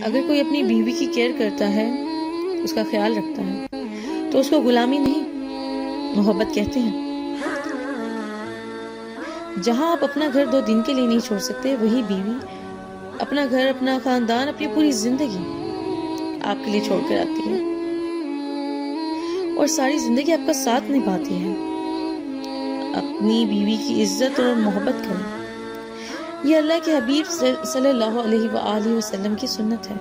اگر کوئی اپنی بیوی کی کیئر کرتا ہے، اس کا خیال رکھتا ہے، تو اس کو غلامی نہیں، محبت کہتے ہیں۔ جہاں آپ اپنا گھر 2 دن کے لیے نہیں چھوڑ سکتے، وہی بیوی اپنا گھر، اپنا خاندان، اپنی پوری زندگی آپ کے لیے چھوڑ کر آتی ہے اور ساری زندگی آپ کا ساتھ نبھاتی ہے۔ اپنی بیوی کی عزت اور محبت کریں، یہ اللہ کے حبیب صلی اللہ علیہ وآلہ وسلم کی سنت ہے۔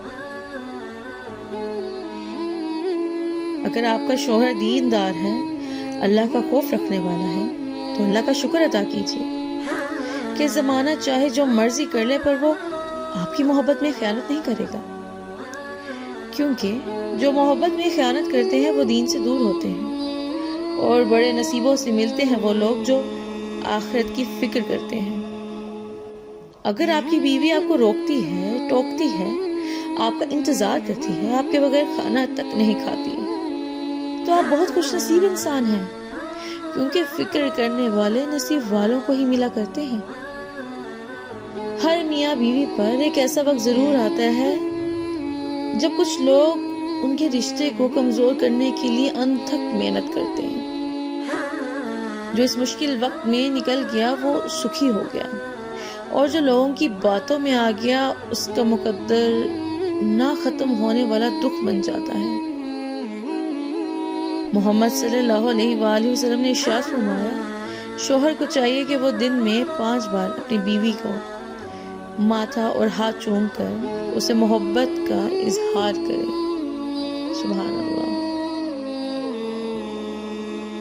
اگر آپ کا شوہر دیندار ہے، اللہ کا خوف رکھنے والا ہے، تو اللہ کا شکر ادا کیجیے کہ زمانہ چاہے جو مرضی کر لے، پر وہ آپ کی محبت میں خیانت نہیں کرے گا، کیونکہ جو محبت میں خیانت کرتے ہیں وہ دین سے دور ہوتے ہیں، اور بڑے نصیبوں سے ملتے ہیں وہ لوگ جو آخرت کی فکر کرتے ہیں۔ اگر آپ کی بیوی آپ کو روکتی ہے، ٹوکتی ہے، آپ کا انتظار کرتی ہے، آپ کے بغیر کھانا تک نہیں کھاتی، تو آپ بہت خوش نصیب انسان ہیں، کیونکہ فکر کرنے والے نصیب والوں کو ہی ملا کرتے ہیں۔ ہر میاں بیوی پر ایک ایسا وقت ضرور آتا ہے جب کچھ لوگ ان کے رشتے کو کمزور کرنے کے لیے انتھک محنت کرتے ہیں۔ جو اس مشکل وقت میں نکل گیا وہ سکھی ہو گیا، اور جو لوگوں کی باتوں میں آ گیا اس کا مقدر نہ ختم ہونے والا دکھ بن جاتا ہے۔ محمد صلی اللہ علیہ وآلہ وسلم نے ارشاد فرمایا، شوہر کو چاہیے کہ وہ دن میں 5 بار اپنی بیوی کو ماتھا اور ہاتھ چوم کر اسے محبت کا اظہار کرے۔ سبحان اللہ۔